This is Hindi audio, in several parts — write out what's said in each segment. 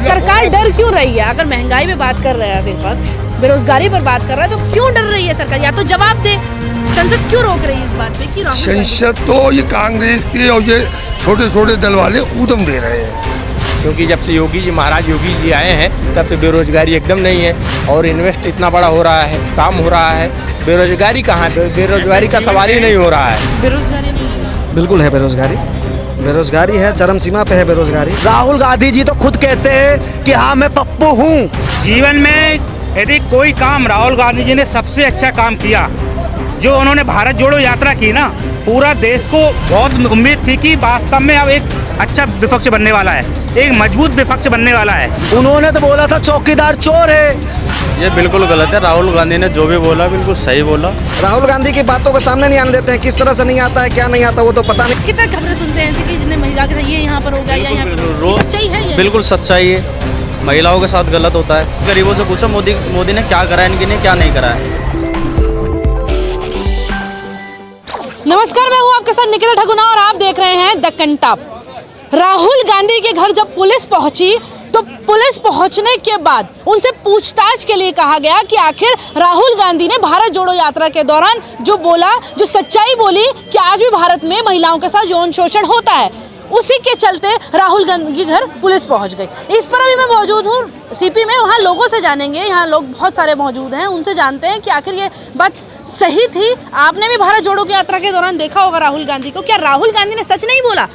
सरकार डर क्यों रही है? अगर महंगाई पे बात कर रहा है विपक्ष, बेरोजगारी पर बात कर रहा है, तो क्यों डर रही है सरकार? या तो जवाब दे, संसद क्यों रोक रही है इस बात पे कि संसद तो ये कांग्रेस के और ये छोटे छोटे दल वाले उद्यम दे रहे हैं, क्योंकि जब से योगी जी महाराज योगी जी आए हैं तब से बेरोजगारी एकदम नहीं है और इन्वेस्ट इतना बड़ा हो रहा है, काम हो रहा है। बेरोजगारी कहाँ है? बेरोजगारी का सवाल ही नहीं हो रहा है। बेरोजगारी नहीं है, बिल्कुल है बेरोजगारी, बेरोजगारी है, चरम सीमा पे है बेरोजगारी। राहुल गांधी जी तो खुद कहते हैं कि हाँ मैं पप्पू हूँ। जीवन में यदि कोई काम राहुल गांधी जी ने सबसे अच्छा काम किया, जो उन्होंने भारत जोड़ो यात्रा की ना, पूरा देश को बहुत उम्मीद थी कि वास्तव में अब एक अच्छा विपक्ष बनने वाला है, एक मजबूत विपक्ष बनने वाला है। उन्होंने तो बोला था चौकीदार चोर है। ये बिल्कुल गलत है। राहुल गांधी ने जो भी बोला बिल्कुल सही बोला। राहुल गांधी की बातों को सामने नहीं आने देते हैं, किस तरह से नहीं आता है, क्या नहीं आता वो तो पता नहीं। कितना खबरें सुनते हैं ऐसे कि जिन्हें महिला के साथ ये यहाँ पर हो गया या यहाँ पर, सच्चाई है ये? बिल्कुल सच्चाई है। महिलाओं के साथ गलत होता है। गरीबों से पूछो मोदी ने क्या करा है, इनके लिए क्या नहीं करा है। नमस्कार, मैं हूँ आपके साथ निकिता ठगुना और आप देख रहे हैं दक्कन टॉप। राहुल गांधी के घर जब पुलिस पहुंची तो पुलिस पहुंचने के बाद उनसे पूछताछ के लिए कहा गया कि आखिर राहुल गांधी ने भारत जोड़ो यात्रा के दौरान जो बोला, जो सच्चाई बोली कि आज भी भारत में महिलाओं के साथ यौन शोषण होता है, उसी के चलते राहुल गांधी के घर पुलिस पहुंच गई। इस पर अभी मैं मौजूद हूँ सीपी में, वहाँ लोगों से जानेंगे। यहाँ लोग बहुत सारे मौजूद हैं, उनसे जानते हैं कि आखिर ये बात सही थी। आपने भी भारत जोड़ो की यात्रा के दौरान देखा होगा राहुल गांधी को, क्या राहुल गांधी ने सच नहीं बोला?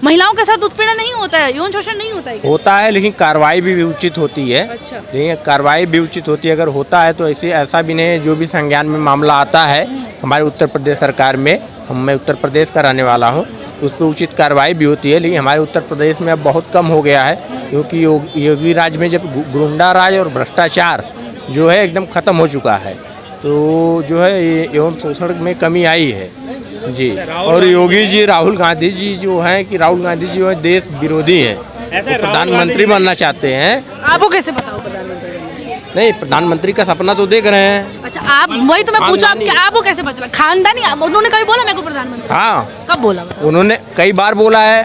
महिलाओं के साथ उत्पीड़न नहीं होता है, यौन शोषण नहीं होता है? होता है, लेकिन कार्रवाई भी उचित होती है। अच्छा। लेकिन कार्रवाई भी उचित होती है। अगर होता है तो ऐसा भी नहीं है। जो भी संज्ञान में मामला आता है हमारे उत्तर प्रदेश सरकार में, मैं उत्तर प्रदेश का रहने वाला हूँ, उस पर उचित कार्रवाई भी होती है। लेकिन हमारे उत्तर प्रदेश में अब बहुत कम हो गया है, क्योंकि योगी राज में जब गुंडा राज और भ्रष्टाचार जो है एकदम ख़त्म हो चुका है, तो जो है यौन शोषण में कमी आई है जी। और योगी जी, राहुल गांधी जी जो हैं कि राहुल गांधी जी जो है देश विरोधी हैं, प्रधानमंत्री बनना चाहते हैं। आपको कैसे बताओ प्रधानमंत्री? नहीं, प्रधानमंत्री का सपना तो देख रहे हैं। अच्छा, आप वही तो मैं पूछा आपके, आपको कैसे पता चला? खानदानी, उन्होंने कभी बोला मेरे को प्रधानमंत्री? हाँ, कब बोला? उन्होंने कई बार बोला है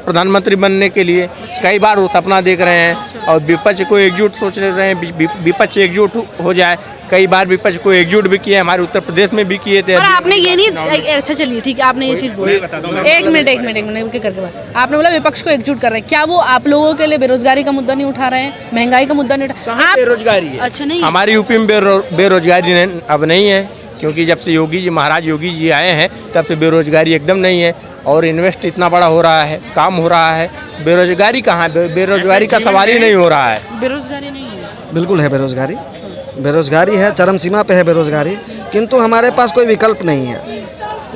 प्रधानमंत्री बनने के लिए, कई बार वो सपना देख रहे हैं और विपक्ष को एकजुट सोच रहे हैं, विपक्ष एकजुट हो जाए। कई बार विपक्ष को एकजुट भी किया, हमारे उत्तर प्रदेश में भी किए थे। और आपने ये नहीं, अच्छा चलिए ठीक है, आपने ये चीज़ बोली। एक मिनट करके बात आपने बोला विपक्ष को एकजुट कर रहे हैं। क्या वो आप लोगों के लिए बेरोजगारी का मुद्दा नहीं उठा रहे हैं, महंगाई का मुद्दा नहीं उठा? आप बेरोजगारी है। अच्छा, नहीं हमारे यूपी में बेरोजगारी अब नहीं है, क्योंकि जब से योगी जी महाराज योगी जी आए हैं तब से बेरोजगारी एकदम नहीं है और इन्वेस्ट इतना बड़ा हो रहा है, काम हो रहा है। बेरोजगारी कहाँ है? बेरोजगारी का सवाल ही नहीं हो रहा है। बेरोजगारी नहीं है, बिल्कुल है बेरोजगारी, बेरोजगारी है, चरम सीमा पे है बेरोजगारी। किंतु हमारे पास कोई विकल्प नहीं है,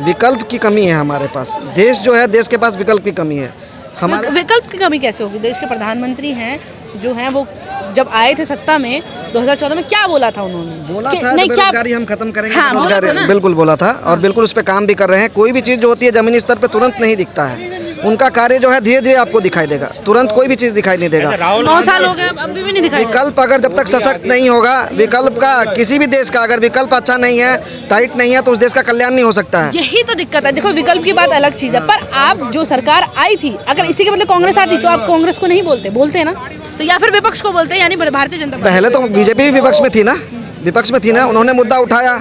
विकल्प की कमी है हमारे पास। देश जो है, देश के पास विकल्प की कमी है। हमारे विकल्प की कमी कैसे होगी? देश के प्रधानमंत्री हैं जो हैं, वो जब आए थे सत्ता में 2014 में, क्या बोला था उन्होंने? बोला था नहीं, बेरोजगारी हम खत्म करेंगे। हाँ, बेरोजगारी बिल्कुल बोला था और बिल्कुल उस पर काम भी कर रहे हैं। कोई भी चीज़ जो होती है जमीनी स्तर पे तुरंत नहीं दिखता है, उनका कार्य जो है धीरे धीरे आपको दिखाई देगा, तुरंत कोई भी चीज़ दिखाई नहीं देगा। 9 साल हो गए, अभी भी नहीं दिखाई। विकल्प अगर जब तक सशक्त नहीं होगा, विकल्प का किसी भी देश का अगर विकल्प अच्छा नहीं है, टाइट नहीं है, तो उस देश का कल्याण नहीं हो सकता है। यही तो दिक्कत है। देखो, विकल्प की बात अलग चीज़ है, पर आप जो सरकार आई थी, अगर इसी के बदले कांग्रेस आती तो आप कांग्रेस को नहीं बोलते हैं ना, तो या फिर विपक्ष को बोलते हैं, यानी भारतीय जनता पार्टी। पहले तो बीजेपी भी विपक्ष में थी ना, उन्होंने मुद्दा उठाया।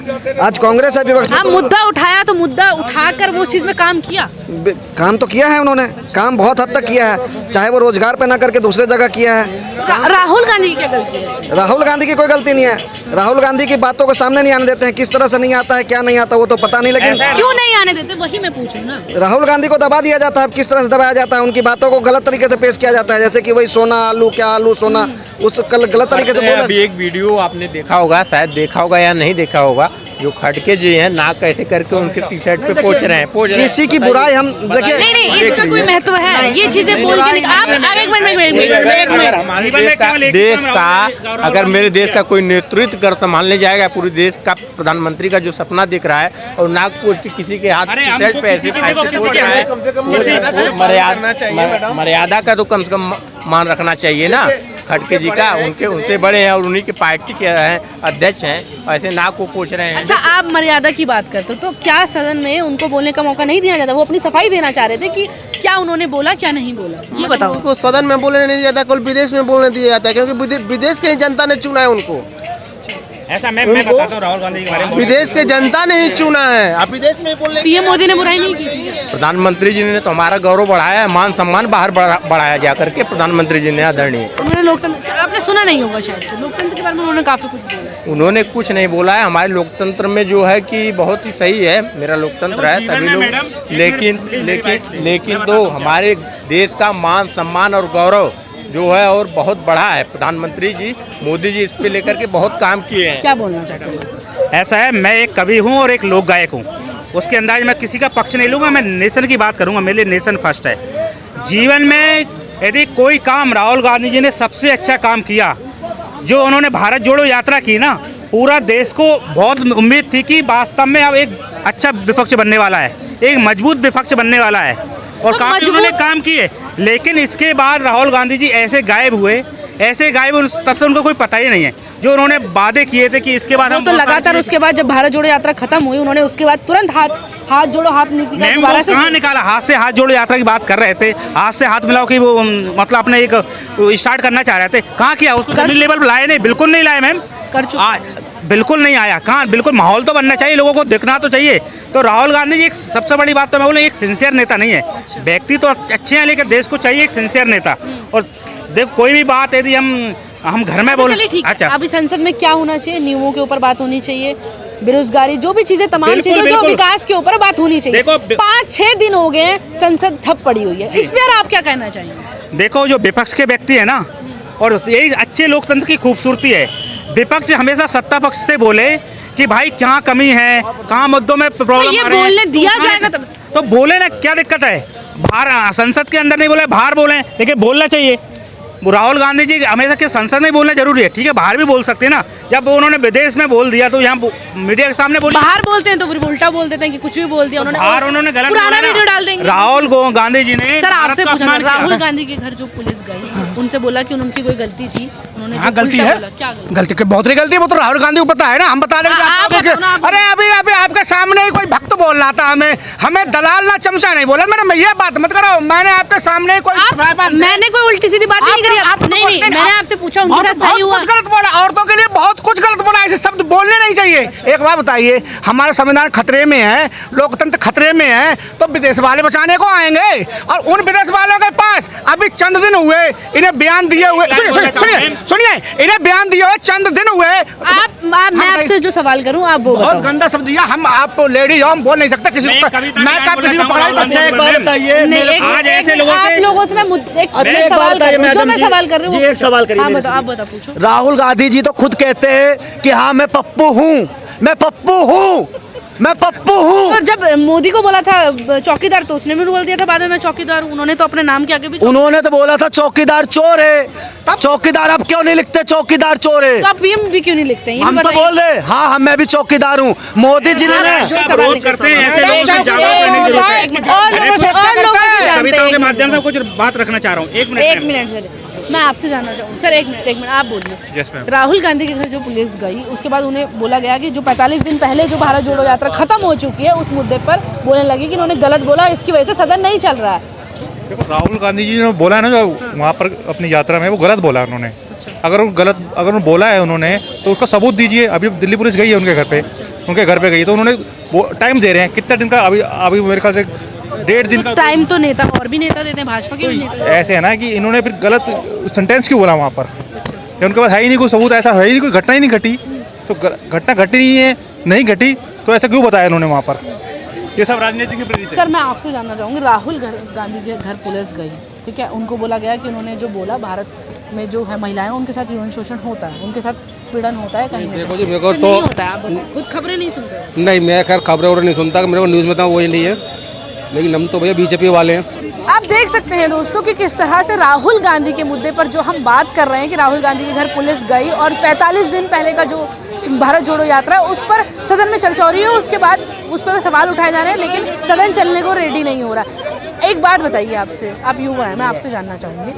आज कांग्रेस है विपक्ष में। हाँ, मुद्दा उठाया तो मुद्दा उठाकर वो चीज़ में काम किया, काम तो किया है उन्होंने, काम बहुत हद तक किया है, चाहे वो रोजगार पे ना करके दूसरे जगह किया है। राहुल गांधी की क्या गलती है? राहुल गांधी की कोई गलती नहीं है। राहुल गांधी की बातों को सामने नहीं आने देते हैं, किस तरह से नहीं आता है, क्या नहीं आता वो तो पता नहीं, लेकिन क्यों नहीं आने देते, वही मैं पूछूं ना। राहुल गांधी को दबा दिया जाता है। किस तरह से दबाया जाता है? उनकी बातों को गलत तरीके से पेश किया जाता है, जैसे कि वही सोना आलू, क्या आलू सोना, उस गलत तरीके से बोला। अभी एक वीडियो आपने देखा होगा, शायद देखा होगा या नहीं देखा होगा, जो खटके जी हैं नाक ऐसे करके उनके टी शर्ट पे पोंछ रहे हैं। किसी की बुराई हम देखिए नहीं, इसका कोई महत्व है? ये चीजें बोल के आप एक मिनट देश का, अगर मेरे देश का कोई नेतृत्व कर संभालने जाएगा, पूरे देश का प्रधानमंत्री का जो सपना दिख रहा है और नाक पोंछ के किसी के हाथ टी शर्ट पे ऐसे पोंछ रहा है, मर्यादा का तो कम से कम मान रखना चाहिए ना। खड़गे जी का, उनके उनसे बड़े हैं और उन्हीं के पार्टी के हैं अध्यक्ष हैं, ऐसे नाक को पूछ रहे हैं। अच्छा, आप मर्यादा की बात करते हो तो क्या सदन में उनको बोलने का मौका नहीं दिया जाता? वो अपनी सफाई देना चाह रहे थे कि क्या उन्होंने बोला क्या नहीं बोला, ये बताओ। उनको सदन में बोलने नहीं दिया जाता, कुल विदेश में बोलने दिया जाता है, क्योंकि विदेश की जनता ने चुना है उनको। ऐसा मैं बताता हूँ राहुल गांधी के बारे में। विदेश के जनता ने ही चुना है, आप विदेश में बोलने। पीएम मोदी ने बुराई नहीं की थी। प्रधानमंत्री जी ने तो हमारा गौरव बढ़ाया है, मान सम्मान बाहर बढ़ाया जा करके प्रधानमंत्री जी ने आदरणीय। उन्होंने लोकतंत्र, आपने सुना नहीं होगा शायद से, लोकतंत्र के बारे में उन्होंने काफी कुछ बोला। उन्होंने कुछ नहीं बोला है। हमारे लोकतंत्र में जो है कि बहुत ही सही है, मेरा लोकतंत्र है सभी लोग, लेकिन तो हमारे देश का मान सम्मान और गौरव जो है और बहुत बढ़ा है। प्रधानमंत्री जी मोदी जी इस पे लेकर के बहुत काम किए हैं। क्या बोलना चाहते हैं? ऐसा है, मैं एक कवि हूँ और एक लोक गायक हूँ, उसके अंदाज में किसी का पक्ष नहीं लूँगा, मैं नेशन की बात करूँगा, मेरे लिए नेशन फर्स्ट है। जीवन में यदि कोई काम राहुल गांधी जी ने सबसे अच्छा काम किया, जो उन्होंने भारत जोड़ो यात्रा की ना, पूरा देश को बहुत उम्मीद थी कि वास्तव में अब एक अच्छा विपक्ष बनने वाला है, एक मजबूत विपक्ष बनने वाला है, और काफी उन्होंने काम किए। लेकिन इसके बाद राहुल गांधी जी ऐसे गायब हुए, तब से उनको कोई पता ही नहीं है। जो उन्होंने वादे किए थे कि इसके बाद हम तो लगातार उसके बाद जब भारत जोड़ो यात्रा खत्म हुई, उन्होंने उसके बाद तुरंत हाथ जोड़ो हाथ नीति का दोबारा से कहाँ निकाला। हाथ से हाथ जोड़ो यात्रा की बात कर रहे थे, हाथ से हाथ मिलाओ कि वो मतलब अपने एक स्टार्ट करना चाह रहे थे, कहाँ किया उसको? जमीन लेवल पर लाए नहीं, बिल्कुल नहीं लाए मैम, कर चुके, बिल्कुल नहीं आया। कहाँ? बिल्कुल माहौल तो बनना चाहिए, लोगों को दिखना तो चाहिए। तो राहुल गांधी जी एक सबसे बड़ी बात तो मैं बोलूँ, एक सिंसियर नेता नहीं है। व्यक्ति तो अच्छे हैं, लेकिन देश को चाहिए एक सिंसियर नेता। और देखो कोई भी बात यदि हम घर में बोल, अच्छा, अभी संसद में क्या होना चाहिए? नियमों के ऊपर बात होनी चाहिए, बेरोजगारी, जो भी चीजें, तमाम चीजें जो विकास के ऊपर बात होनी चाहिए। 5-6 दिन हो गए संसद ठप पड़ी हुई है, इस पर आप क्या कहना चाहेंगे? देखो, जो विपक्ष के व्यक्ति है ना, और यही अच्छे लोकतंत्र की खूबसूरती है, विपक्ष हमेशा सत्ता पक्ष से बोले कि भाई क्या कमी है, कहाँ मुद्दों में प्रॉब्लम ये बोलने दिया जाएगा तो बोले ना, क्या दिक्कत है? बाहर संसद के अंदर नहीं बोले, बाहर बोले, लेकिन बोलना चाहिए। राहुल गांधी जी हमेशा के संसद में बोलना जरूरी है, ठीक है, बाहर भी बोल सकते हैं ना। जब उन्होंने विदेश में बोल दिया तो यहाँ मीडिया के सामने बोल, बाहर बोलते हैं तो फिर उल्टा बोल देते हैं कि कुछ भी बोल दिया उन्होंने, बाहर उन्होंने गलत पुराना वीडियो डाल देंगे। राहुल गांधी जी ने, सर आपसे पूछना, राहुल गांधी के घर जो पुलिस गई, उनसे बोला कि उनकी कोई गलती थी, उन्होंने हाँ गलती है, क्या गलती के बहुत गलती है, वो तो राहुल गांधी को पता है ना, हम बता देंगे। अरे अभी आपके सामने ही कोई भक्त बोल रहा था, हमें दलाल ना चमचा नहीं बोला। मैडम ये बात मत करो, मैंने आपके सामने मैंने कोई उल्टी सीधी बात नहीं करी। नहीं, मैंने आपसे पूछा उनके साथ सही हुआ? कुछ गलत बोला, औरतों के लिए बहुत कुछ गलत बोला, ऐसे शब्द बोलने नहीं चाहिए। एक बात बताइए, हमारा संविधान खतरे में है, लोकतंत्र खतरे में है, तो विदेश वाले बचाने को आएंगे। और उन विदेश वालों के पास अभी चंद दिन हुए, इन्हें बयान दिए हुए, सुनिए, इन्हें बयान दिए हुए चंद दिन हुए। मैं आपसे जो सवाल करूं, आप वो बहुत गंदा शब्द दिया। हम आप लेडीज हम बोल नहीं सकते किसी को, मैं किसी को पकड़ा। अच्छा एक बात बताइए, आप लोगों से मैं एक सवाल कर रही हूँ, जो मैं सवाल कर रही हूँ, एक सवाल करिए। आप बता, पूछो। राहुल गांधी जी तो खुद कहते हैं कि हाँ मैं पप्पू हूँ, मैं पप्पू हूँ, मैं पप्पू हूँ। और जब मोदी को बोला था चौकीदार, तो उसने भी बोल दिया था बाद में मैं चौकीदार हूँ। उन्होंने तो अपने नाम के आगे भी, उन्होंने तो बोला था चौकीदार चोर है। चौकीदार अब क्यों नहीं लिखते चौकीदार चोर है? तो आप पीएम भी क्यों नहीं लिखते हैं? हम तो बोल रहे, हाँ मैं भी चौकीदार हूँ। मोदी जी ने कविताओं के माध्यम से कुछ बात रखना चाह रहा हूँ। एक मिनट सर, मैं आपसे जानना चाहूँ सर, एक मिनट आप बोलिए। राहुल गांधी के घर जो पुलिस गई, उसके बाद उन्हें बोला गया कि जो 45 दिन पहले जो भारत जोड़ो यात्रा खत्म हो चुकी है, उस मुद्दे पर बोलने लगी कि उन्होंने गलत बोला, इसकी वजह से सदन नहीं चल रहा है। देखो, राहुल गांधी जी ने बोला है ना, जो वहाँ पर अपनी यात्रा में वो गलत बोला उन्होंने। अगर उन्होंने बोला है उन्होंने, तो उसका सबूत दीजिए। अभी दिल्ली पुलिस गई है उनके घर पे गई, तो उन्होंने टाइम दे रहे हैं कितना दिन का? अभी मेरे ख्याल से 1.5 दिन का टाइम तो नेता और भी नेता देते हैं, भाजपा के भी नेता। ऐसे है ना कि इन्होंने फिर गलत सेंटेंस क्यों बोला वहाँ पर? उनके पास है ही नहीं कोई सबूत, ऐसा है ही नहीं, कोई घटना ही नहीं घटी, तो घटना घटी नहीं है, नहीं घटी तो ऐसा क्यों बताया उन्होंने वहाँ पर? ये सब राजनीति की प्रेरित है। सर मैं आपसे जानना चाहूँगी, राहुल गांधी के घर पुलिस गई, ठीक है, उनको बोला गया कि उन्होंने जो बोला भारत में जो है महिलाएं, उनके साथ यौन शोषण होता है, उनके साथ पीड़न होता है, कहीं देखो जी, मेरे को तो नहीं होता है। खुद खबरें नहीं सुनते? नहीं, मैं खैर खबरें नहीं सुनता, मेरे को न्यूज़ में तो वही नहीं है, लेकिन हम तो भैया बीजेपी वाले हैं। आप देख सकते हैं दोस्तों कि किस तरह से राहुल गांधी के मुद्दे पर जो हम बात कर रहे हैं कि राहुल गांधी के घर पुलिस गई और 45 दिन पहले का जो भारत जोड़ो यात्रा है उस पर सदन में चर्चा हो रही है, उसके बाद उस पर सवाल उठाए जा रहे हैं, लेकिन सदन चलने को रेडी नहीं हो रहा। एक बात बताइए, आपसे, आप युवा हैं, मैं आपसे जानना चाहूँगी,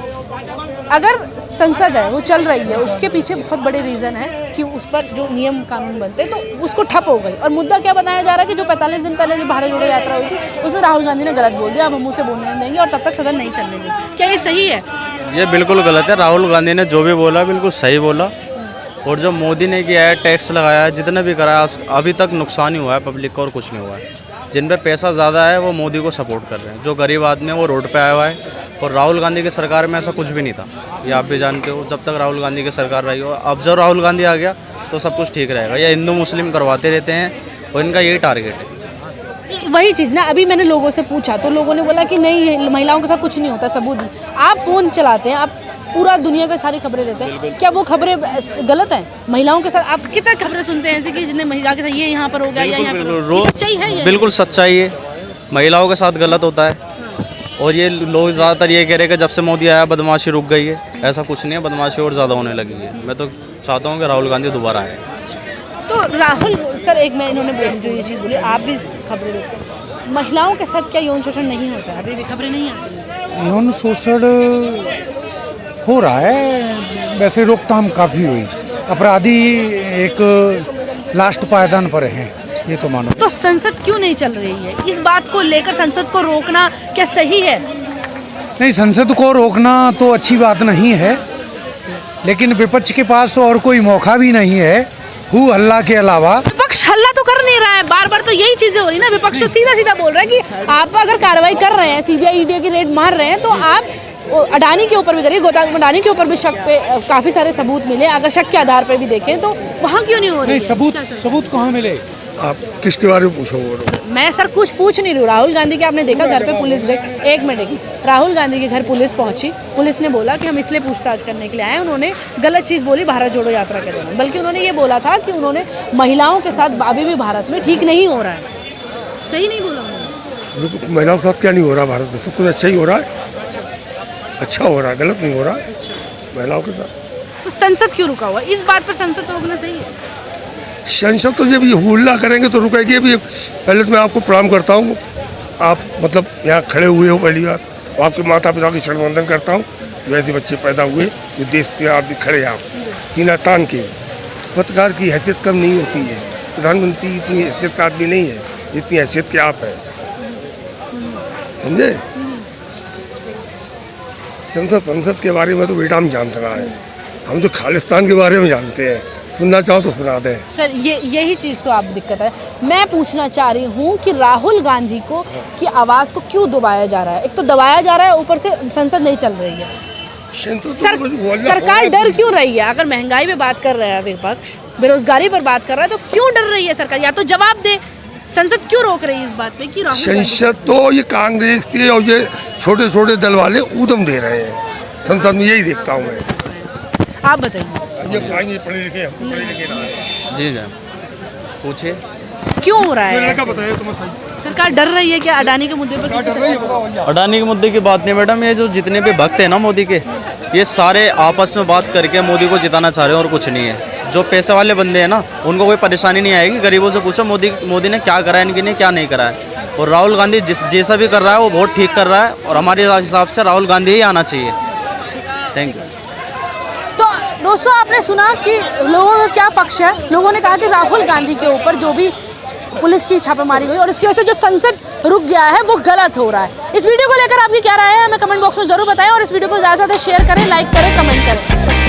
अगर संसद है वो चल रही है, उसके पीछे बहुत बड़े रीज़न है कि उस पर जो नियम कानून बनते हैं तो उसको ठप हो गई। और मुद्दा क्या बताया जा रहा है कि जो 45 दिन पहले जो भारत जोड़ो यात्रा हुई थी उसमें राहुल गांधी ने गलत बोल दिया, अब हम उसे बोलने नहीं देंगे और तब तक सदन नहीं चलने देंगे। क्या ये सही है? ये बिल्कुल गलत है। राहुल गांधी ने जो भी बोला बिल्कुल सही बोला, और जो मोदी ने किया है, टैक्स लगाया है, जितना भी कराया, अभी तक नुकसान ही हुआ है पब्लिक को और कुछ नहीं हुआ है। जिन पे पैसा ज़्यादा है वो मोदी को सपोर्ट कर रहे हैं, जो गरीब आदमी है वो रोड पे आया हुआ है। और राहुल गांधी की सरकार में ऐसा कुछ भी नहीं था, ये आप भी जानते हो। जब तक राहुल गांधी की सरकार रही हो, अब जब राहुल गांधी आ गया तो सब कुछ ठीक रहेगा। ये हिंदू मुस्लिम करवाते रहते हैं और इनका यही टारगेट है। वही चीज़ ना, अभी मैंने लोगों से पूछा तो लोगों ने बोला कि नहीं, महिलाओं के साथ कुछ नहीं होता। सबूत, आप फ़ोन चलाते हैं, आप पूरा दुनिया की सारी खबरें लेते हैं, क्या वो खबरें गलत हैं? महिलाओं के साथ आप कितने खबरें सुनते हैं ऐसे कि जिन्हें महिला के साथ ये यहाँ पर हो गया या यहाँ पर, सच्चाई है ये? बिल्कुल सच्चाई है, महिलाओं के साथ गलत होता है। और ये लोग ज़्यादातर ये कह रहे हैं कि जब से मोदी आया बदमाशी रुक गई है। ऐसा कुछ नहीं है, बदमाशी और ज़्यादा होने लगी है। मैं तो चाहता हूँ कि राहुल गांधी दोबारा आए। तो राहुल सर, एक मैं इन्होंने बोली जो ये चीज़ बोली, आप भी खबरें देखते हैं, महिलाओं के साथ क्या यौन शोषण नहीं होता है? अभी भी खबरें नहीं आती? यौन शोषण हो रहा है, वैसे रोकथाम काफ़ी हुई, अपराधी एक लास्ट पायदान पर हैं, ये तो मानो। तो संसद क्यों नहीं चल रही है? इस बात को लेकर संसद को रोकना क्या सही है? नहीं, संसद को रोकना तो अच्छी बात नहीं है, लेकिन विपक्ष के पास और कोई मौका भी नहीं है हु हल्ला के अलावा। विपक्ष हल्ला तो कर नहीं रहा है, बार बार तो यही चीजें हो रही ना। विपक्ष तो सीधा सीधा बोल रहा है कि आप अगर कार्रवाई कर रहे हैं, सीबीआई ईडी की रेड मार रहे हैं, तो आप अडानी के ऊपर भी करिए, गौतम अडानी के ऊपर भी शक पे काफ़ी सारे सबूत मिले। अगर शक के आधार पर भी देखें तो वहाँ क्यों नहीं हो रही? सबूत कहाँ मिले? आप किसके बारे में पूछो? मैं सर कुछ पूछ नहीं रही हूँ। राहुल गांधी के आपने देखा घर पे पुलिस गई, एक मिनट, राहुल गांधी के घर पुलिस पहुंची, पुलिस ने बोला कि हम इसलिए पूछताछ करने के लिए आए। उन्होंने गलत चीज़ बोली भारत जोड़ो यात्रा के दौरान, बल्कि उन्होंने ये बोला था कि उन्होंने महिलाओं के साथ अभी भी भारत में ठीक नहीं हो रहा है। सही नहीं बोला उन्होंने? महिलाओं के साथ क्या नहीं हो रहा भारत में? सब कुछ अच्छा ही हो रहा है, अच्छा हो रहा है, गलत नहीं हो रहा है महिलाओं के साथ। तो संसद क्यों रुका हुआ? इस बात पर संसद रोकना सही है? संसद तो जब ये हुल्ला करेंगे तो रुकेगी। अभी पहले तो मैं आपको प्रणाम करता हूँ, आप मतलब यहाँ खड़े हुए हो पहली बार, आपके माता पिता की शरण वंदन करता हूँ जो ऐसे बच्चे पैदा हुए जो देश के आदमी खड़े आप सीना तान के। पत्रकार की हैसियत कम नहीं होती है, प्रधानमंत्री इतनी हैसियत का आदमी नहीं है जितनी हैसियत के आप हैं, समझे? संसद के बारे में तो बेटा हम जानते रहा है, हम तो खालिस्तान के बारे में जानते हैं। सुनना चाहो तो सुना दें। सर यही चीज़ तो आप दिक्कत है। मैं पूछना चाह रही हूँ कि राहुल गांधी को की आवाज़ को क्यों दबाया जा रहा है? एक तो दबाया जा रहा है, ऊपर से संसद नहीं चल रही है। सरकार डर क्यों रही है? अगर महंगाई पे बात कर रहा है विपक्ष, बेरोजगारी पर बात कर रहा है, तो क्यों डर रही है सरकार? या तो जवाब दे, संसद क्यों रोक रही है इस बात पे कि संसद तो ये कांग्रेस के और ये छोटे छोटे दल वाले उद्यम दे रहे हैं संसद में, यही देखता हूँ मैं। आप बताइए। ये पढ़े लिखे, हम पढ़े लिखे ना हैं। जी मैम, पूछिए क्यों हो रहा है? सरकार डर रही है क्या अडानी के मुद्दे पर? अडानी के मुद्दे की बात नहीं मैडम, ये जो जितने भी भक्त हैं ना मोदी के, ये सारे आपस में बात करके मोदी को जिताना चाह रहे हैं और कुछ नहीं है। जो पैसे वाले बंदे हैं ना, उनको कोई परेशानी नहीं आएगी। गरीबों से पूछो मोदी ने क्या करा है, इनके ने क्या नहीं करा है। और राहुल गांधी जैसा भी कर रहा है वो बहुत ठीक कर रहा है, और हमारे हिसाब से राहुल गांधी ही आना चाहिए। Thank you. तो दोस्तों, आपने सुना कि लोगों का क्या पक्ष है। लोगों ने कहा कि राहुल गांधी के ऊपर जो भी पुलिस की छापेमारी हुई और इसकी वजह से जो संसद रुक गया है वो गलत हो रहा है। इस वीडियो को लेकर आपकी क्या राय है हमें कमेंट बॉक्स में जरूर बताएं, और इस वीडियो को ज़्यादा से ज़्यादा शेयर करें, लाइक करें, कमेंट करें।